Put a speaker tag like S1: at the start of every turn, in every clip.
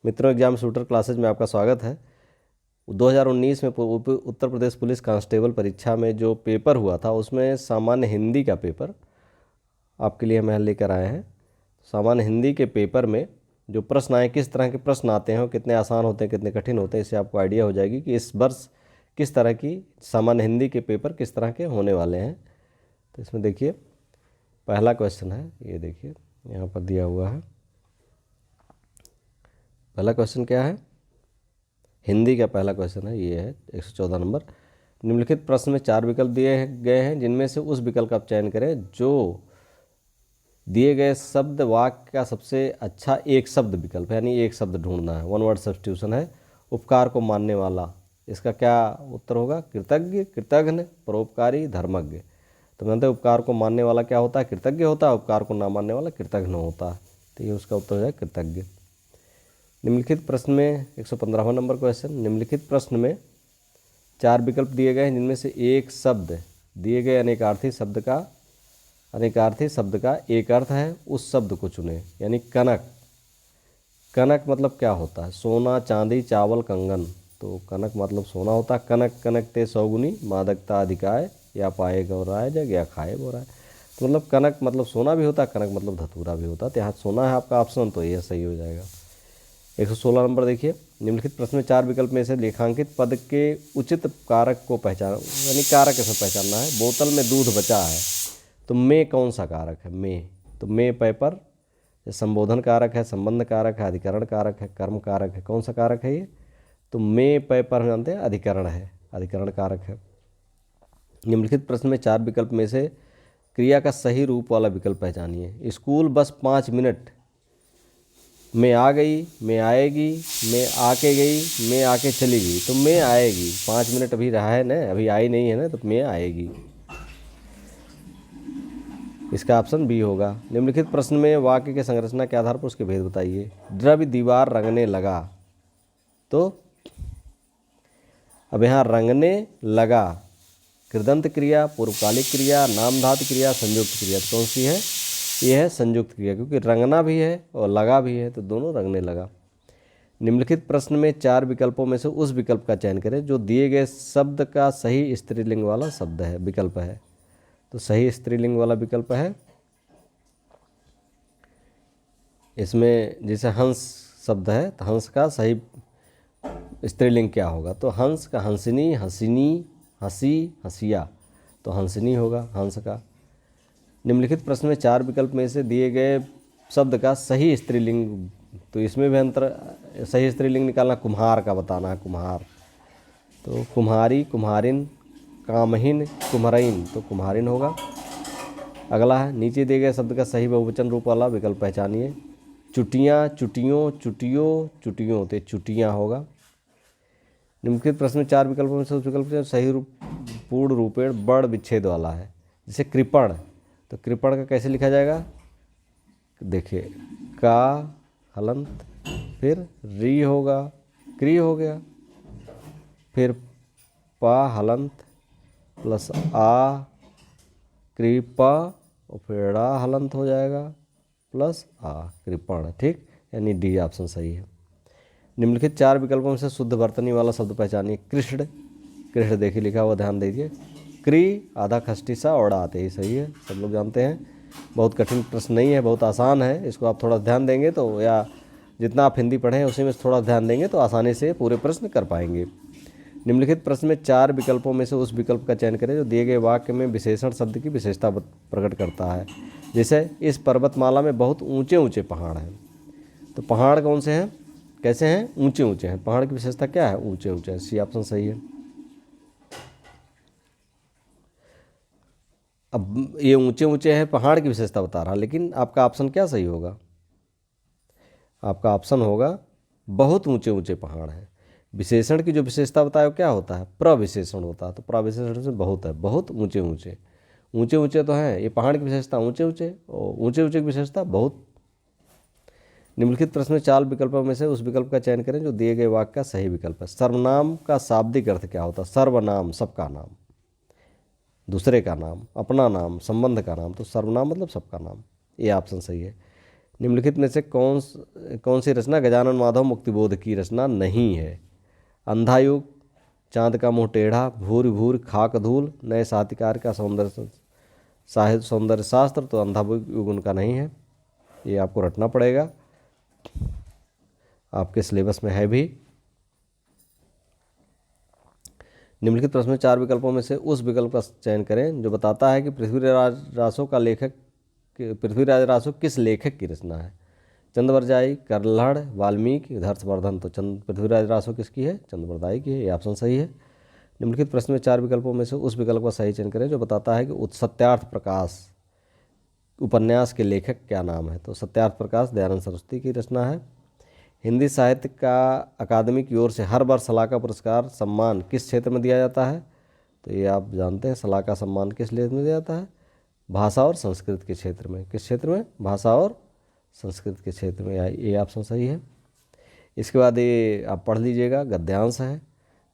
S1: मित्रों, exam shooter classes में आपका स्वागत है। 2019 में उत्तर प्रदेश पुलिस कांस्टेबल परीक्षा में जो पेपर हुआ था उसमें सामान्य हिंदी का पेपर आपके लिए हम लेकर आए हैं। सामान्य हिंदी के पेपर में जो प्रश्न आए, किस तरह के प्रश्न आते हैं, कितने आसान होते हैं, कितने कठिन होते हैं, इससे आपको आइडिया हो जाएगी कि इस वर्ष किस तरह की सामान्य हिंदी के पेपर किस तरह के होने वाले हैं। तो इसमें देखिए पहला क्वेश्चन है, ये देखिए यहाँ पर दिया हुआ है। पहला क्वेश्चन क्या है? हिंदी का पहला क्वेश्चन है, ये है 114 नंबर। निम्नलिखित प्रश्न में 4 विकल्प दिए गए हैं, जिनमें से उस विकल्प का चयन करें जो दिए गए शब्द वाक्य का सबसे अच्छा एक शब्द विकल्प है, यानी एक शब्द ढूंढना है। वन वर्ड सब्स्टिट्यूशन है। उपकार को मानने वाला, इसका क्या उत्तर होगा? कृतज्ञ, कृतघ्न, परोपकारी, धर्मज्ञ। तो जानते हैं उपकार को मानने वाला क्या होता है? कृतज्ञ होता है। उपकार को ना मानने वाला कृतघ्न होता है। तो ये उसका उत्तर हो जाए कृतज्ञ। निम्नलिखित प्रश्न में 115वां नंबर क्वेश्चन। निम्नलिखित प्रश्न में 4 विकल्प दिए गए हैं, जिनमें से एक शब्द दिए गए अनेकार्थी शब्द का एक अर्थ है, उस शब्द को चुने। यानी कनक। कनक मतलब क्या होता है? सोना, चांदी, चावल, कंगन। तो कनक मतलब सोना होता है। कनक कनक ते सौगुनी मादकता अधिकाय, या पाए गौराय जग या खाए बोराय। तो मतलब कनक मतलब सोना भी होता है, कनक मतलब धतूरा भी होता है। तो यहाँ सोना है आपका ऑप्शन, तो यह सही हो जाएगा। 116 नंबर देखिए। निम्नलिखित प्रश्न में 4 विकल्प में से लेखांकित पद के उचित कारक को पहचान, यानी कारक इसमें पहचानना है। बोतल में दूध बचा है, तो में कौन सा कारक है? में। तो में पेपर संबोधन कारक है, संबंध कारक है, अधिकरण कारक है, कर्म कारक है। कौन सा कारक है ये? तो में पेपर हम जानते हैं अधिकरण है, अधिकरण कारक है। निम्नलिखित प्रश्न में 4 विकल्प में से क्रिया का सही रूप वाला विकल्प पहचानिए। स्कूल बस 5 मिनट में आ गई, में आएगी, में आके गई, में आके चली गई। तो में आएगी, 5 मिनट अभी रहा है ना, अभी आई नहीं है ना, तो में आएगी। इसका ऑप्शन बी होगा। निम्नलिखित प्रश्न में वाक्य के संरचना के आधार पर उसके भेद बताइए। द्रव्य दीवार रंगने लगा, तो अब यहाँ रंगने लगा कृदंत क्रिया, पूर्वकालिक क्रिया, नामधातु क्रिया, संयुक्त क्रिया। तो कौन सी है? ये है संयुक्त क्रिया, क्योंकि रंगना भी है और लगा भी है, तो दोनों रंगने लगा। निम्नलिखित प्रश्न में 4 विकल्पों में से उस विकल्प का चयन करें जो दिए गए शब्द का सही स्त्रीलिंग वाला शब्द है, विकल्प है। तो सही स्त्रीलिंग वाला विकल्प है इसमें, जैसे हंस शब्द है तो हंस का सही स्त्रीलिंग क्या होगा? तो हंस का हंसिनी, हंसिनी, हंसी, हंसिया। तो हंसिनी होगा हंस का। निम्नलिखित प्रश्न में 4 विकल्प में से दिए गए शब्द का सही स्त्रीलिंग, तो इसमें भी अंतर, सही स्त्रीलिंग निकालना। कुम्हार का बताना है, कुम्हार। तो कुम्हारी, कुम्हारिन, कामहीन, कुम्हरइन। तो कुम्हारिन होगा। अगला है नीचे दिए गए शब्द का सही बहुवचन रूप वाला विकल्प पहचानिए। चुटियाँ, चुटियों, चुटियो, चुटियों। तो चुटियाँ होगा। निम्नलिखित प्रश्न में 4 विकल्पों में से उस विकल्प से सही रूप पूर्ण रूपेण बड़ विच्छेद वाला है। जैसे कृपण, तो कृपण का कैसे लिखा जाएगा? देखिए का हलंत, फिर री होगा, क्री हो गया, फिर पा हलंत प्लस आ कृपा, और फिर ड़ा हलंत हो जाएगा प्लस आ कृपण। ठीक, यानी डी ऑप्शन सही है। निम्नलिखित 4 विकल्पों में से शुद्ध वर्तनी वाला शब्द पहचानिए। कृष्ण, कृष्ण देखिए लिखा हुआ, ध्यान दीजिए। क्री आधा खष्टी सा और आते ही सही है, सब लोग जानते हैं। बहुत कठिन प्रश्न नहीं है, बहुत आसान है। इसको आप थोड़ा ध्यान देंगे तो, या जितना आप हिंदी पढ़ें उसी में थोड़ा ध्यान देंगे तो आसानी से पूरे प्रश्न कर पाएंगे। निम्नलिखित प्रश्न में 4 विकल्पों में से उस विकल्प का चयन करें जो दिए गए वाक्य में विशेषण शब्द की विशेषता प्रकट करता है। जैसे इस पर्वतमाला में बहुत ऊंचे ऊंचे पहाड़ हैं। तो पहाड़ कौन से हैं, कैसे हैं? ऊंचे ऊंचे हैं। पहाड़ की विशेषता क्या है? ऊंचे ऊंचे हैं। सी ऑप्शन सही है। अब ये ऊंचे ऊंचे हैं, पहाड़ की विशेषता बता रहा, लेकिन आपका ऑप्शन क्या सही होगा? आपका ऑप्शन होगा बहुत ऊंचे ऊंचे पहाड़ हैं। विशेषण की जो विशेषता बताए वो क्या होता है? प्रविशेषण होता है। तो प्रविशेषण से बहुत है, बहुत ऊंचे ऊंचे। ऊंचे ऊंचे तो हैं, ये पहाड़ की विशेषता ऊंचे ऊंचे, और ऊंचे ऊंचे की विशेषता बहुत। निम्नलिखित प्रश्न में 4 विकल्पों में से उस विकल्प का चयन करें जो दिए गए वाक्य का सही विकल्प है। सर्वनाम का शाब्दिक अर्थ क्या होता है? सर्वनाम सबका नाम, दूसरे का नाम, अपना नाम, संबंध का नाम। तो सर्वनाम मतलब सबका नाम। ये ऑप्शन सही है। निम्नलिखित में से कौन सी रचना गजानन माधव मुक्तिबोध की रचना नहीं है? अंधा युग, चांद का मुंह टेढ़ा, भूर भूर खाक धूल, नए साहित्यकार का सौंदर्य शास्त्र। तो अंधा युग उनका नहीं है, ये आपको रटना पड़ेगा, आपके सिलेबस में है भी। निम्नलिखित प्रश्न में 4 विकल्पों में से उस विकल्प का चयन करें जो बताता है कि पृथ्वीराज रासो किस लेखक की रचना है? चंद्रवरजाई, कर्लहड़, वाल्मीकि, हर्षवर्धन। तो पृथ्वीराज रासो किसकी है? चंद्रवरदाई की है, ये ऑप्शन सही है। निम्नलिखित प्रश्न में 4 विकल्पों में से उस विकल्प का सही चयन करें जो बताता है कि सत्यार्थ प्रकाश उपन्यास के लेखक क्या नाम है? तो सत्यार्थ प्रकाश दयानंद सरस्वती की रचना है। हिंदी साहित्य का अकादमी की ओर से हर वर्ष सलाका पुरस्कार सम्मान किस क्षेत्र में दिया जाता है? तो ये आप जानते हैं, सलाका सम्मान किस क्षेत्र में दिया जाता है? भाषा और संस्कृत के क्षेत्र में। किस क्षेत्र में? भाषा और संस्कृत के क्षेत्र में, ये ऑप्शन सही है। इसके बाद ये आप पढ़ लीजिएगा, गद्यांश है।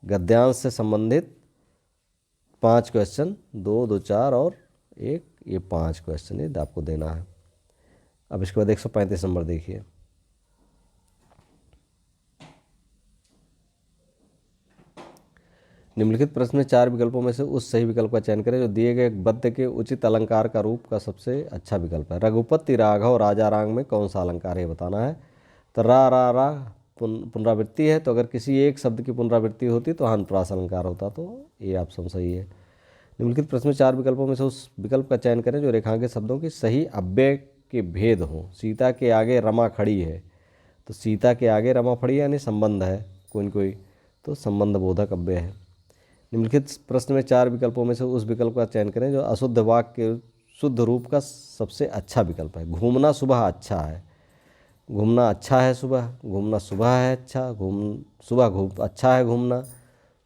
S1: गद्यांश से संबंधित 5 क्वेश्चन, 2, 2, 4 और 1, ये 5 क्वेश्चन ये आपको देना है। अब इसके बाद 135 नंबर देखिए। निम्नलिखित प्रश्न में 4 विकल्पों में से उस सही विकल्प का चयन करें जो दिए गए गद्य के उचित अलंकार का रूप का सबसे अच्छा विकल्प है। रघुपति राघव राजा रांग में कौन सा अलंकार है बताना है। तो रा पुनरावृत्ति है, तो अगर किसी एक शब्द की पुनरावृत्ति होती तो अनुप्रास अलंकार होता, तो ये ऑप्शन सही है। निम्नलिखित प्रश्न में 4 विकल्पों में से उस विकल्प का चयन करें जो रेखांकित शब्दों की सही अव्यय के भेद हों। सीता के आगे रमा खड़ी है, तो सीता के आगे रमा खड़ी यानी संबंध है कोई, तो संबंध बोधक अव्यय है। निम्नलिखित प्रश्न में 4 विकल्पों में से उस विकल्प का चयन करें जो अशुद्ध वाक्य के शुद्ध रूप का सबसे अच्छा विकल्प है। घूमना सुबह अच्छा है, घूमना अच्छा है सुबह, घूमना सुबह है अच्छा, अच्छा है घूमना,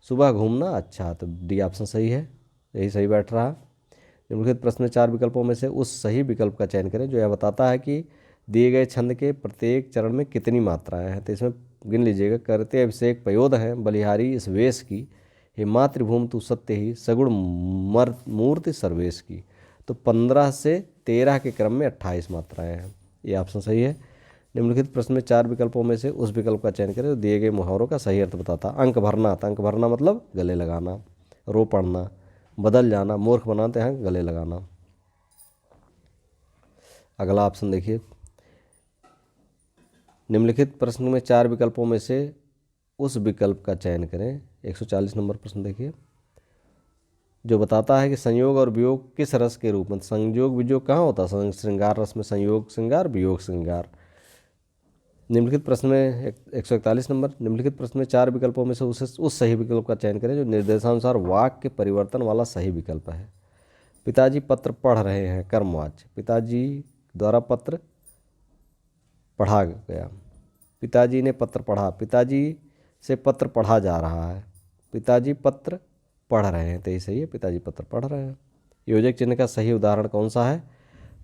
S1: सुबह घूमना अच्छा। तो डी ऑप्शन सही है, यही सही बैठ रहा। निम्नलिखित प्रश्न में 4 विकल्पों में से उस सही विकल्प का चयन करें जो यह बताता है कि दिए गए छंद के प्रत्येक चरण में कितनी मात्राएं हैं। तो इसमें गिन लीजिएगा। करते अभिषेक पयोद हैं, बलिहारी इस वेश की, हे मातृभूमि तू सत्य ही, सगुण मूर्ति सर्वेश की। तो 15 से 13 के क्रम में 28 मात्राएं हैं, ये ऑप्शन सही है। निम्नलिखित प्रश्न में 4 विकल्पों में से उस विकल्प का चयन करें जो दिए गए मुहावरों का सही अर्थ बताता। अंक भरना, तो अंक भरना मतलब गले लगाना। रो पड़ना, बदल जाना, मूर्ख बनाते हैं गले लगाना। अगला ऑप्शन देखिए। निम्नलिखित प्रश्न में 4 विकल्पों में से उस विकल्प का चयन करें। 140 नंबर प्रश्न देखिए जो बताता है कि संयोग और वियोग किस रस के रूप में। संयोग वियोग कहाँ होता है? श्रृंगार रस में संयोग श्रृंगार, वियोग श्रृंगार। निम्नलिखित प्रश्न में 141 नंबर। निम्नलिखित प्रश्न में 4 विकल्पों में से उस सही विकल्प का चयन करें जो निर्देशानुसार वाक्य परिवर्तन वाला सही विकल्प है। पिताजी पत्र पढ़ रहे हैं, कर्मवाच्य। पिताजी द्वारा पत्र पढ़ा गया, पिताजी ने पत्र पढ़ा, पिताजी से पत्र पढ़ा जा रहा है, पिताजी पत्र पढ़ रहे हैं। तो ये सही है, पिताजी पत्र पढ़ रहे हैं। योजक चिन्ह का सही उदाहरण कौन सा है?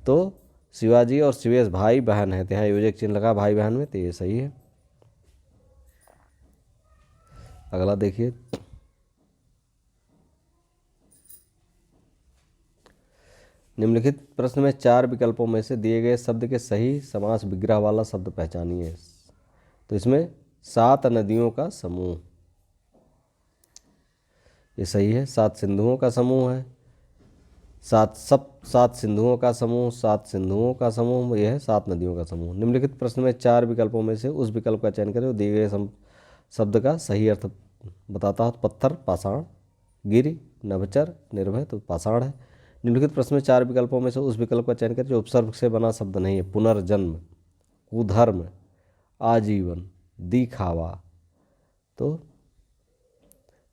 S1: तो शिवाजी और शिवेश भाई बहन है, तो यहाँ योजक चिन्ह लगा भाई बहन में, तो ये सही है। अगला देखिए। निम्नलिखित प्रश्न में 4 विकल्पों में से दिए गए शब्द के सही समास विग्रह वाला शब्द पहचानिए। तो इसमें 7 नदियों का समूह, ये सही है। 7 सिंधुओं का समूह है, 7 सिंधुओं का समूह, 7 सिंधुओं का समूह, यह है 7 नदियों का समूह। निम्नलिखित प्रश्न में 4 विकल्पों में से उस विकल्प का चयन करें जो दिए गए शब्द का सही अर्थ बताता है। पत्थर पाषाण, गिरि नभचर, निर्भय, तो पाषाण है। निम्नलिखित प्रश्न में 4 विकल्पों में से उस विकल्प का चयन करें जो उपसर्ग से बना शब्द नहीं है। पुनर्जन्म, कुधर्म, आजीवन, दिखावा। तो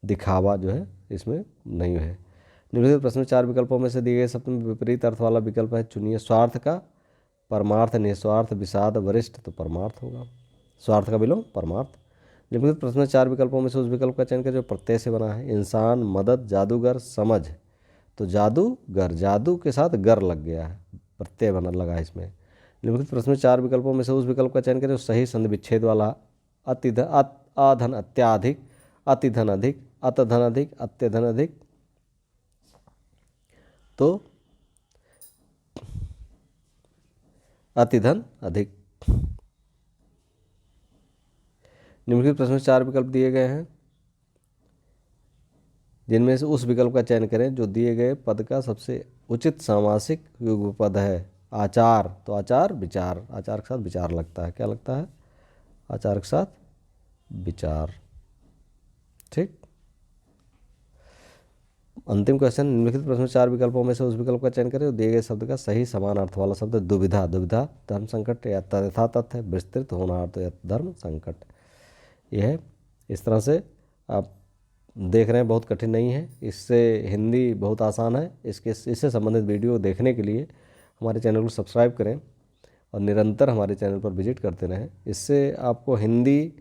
S1: दिखावा जो है इसमें नहीं है। निम्नलिखित प्रश्न में 4 विकल्पों में से दिए गए शब्द में विपरीत अर्थ वाला विकल्प है, चुनिए। स्वार्थ का परमार्थ, निस्वार्थ, विषाद, वरिष्ठ, तो परमार्थ होगा। स्वार्थ का विलोम परमार्थ। निम्नलिखित प्रश्न में 4 विकल्पों में से उस विकल्प का चयन करें जो प्रत्यय से बना है। इंसान, मदद, जादूगर, समझ। तो जादूगर, जादू के साथ गर लग गया है, प्रत्यय बना लगा है इसमें। निम्नलिखित प्रश्न में 4 विकल्पों में से उस विकल्प का चयन करें जो सही संधि विच्छेद वाला। अधन अत्याधिक, अतिधन अधिक, अतधन अधिक, अत्यधन अधिक। तो अति धन अधिक। निम्नलिखित प्रश्न में 4 विकल्प दिए गए हैं, जिनमें से उस विकल्प का चयन करें जो दिए गए पद का सबसे उचित सामासिक युग्म पद है। आचार, तो आचार विचार, आचार के साथ विचार लगता है, क्या लगता है? आचार के साथ विचार। ठीक। अंतिम क्वेश्चन, निम्नलिखित प्रश्न में 4 विकल्पों में से उस विकल्प का चयन करें जो दिए गए शब्द का सही समान अर्थ वाला शब्द है। दुविधा, दुविधा धर्म संकट या यथा तथ्य, विस्तृत होनार्थ या धर्म संकट। यह है। इस तरह से आप देख रहे हैं, बहुत कठिन नहीं है, इससे हिंदी बहुत आसान है। इससे संबंधित वीडियो देखने के लिए हमारे चैनल को सब्सक्राइब करें और निरंतर हमारे चैनल पर विजिट करते रहें। इससे आपको हिंदी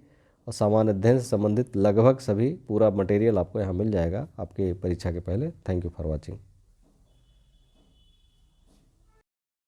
S1: और सामान्य अध्ययन से संबंधित लगभग सभी पूरा मटेरियल आपको यहाँ मिल जाएगा आपके परीक्षा के पहले। Thank you for watching.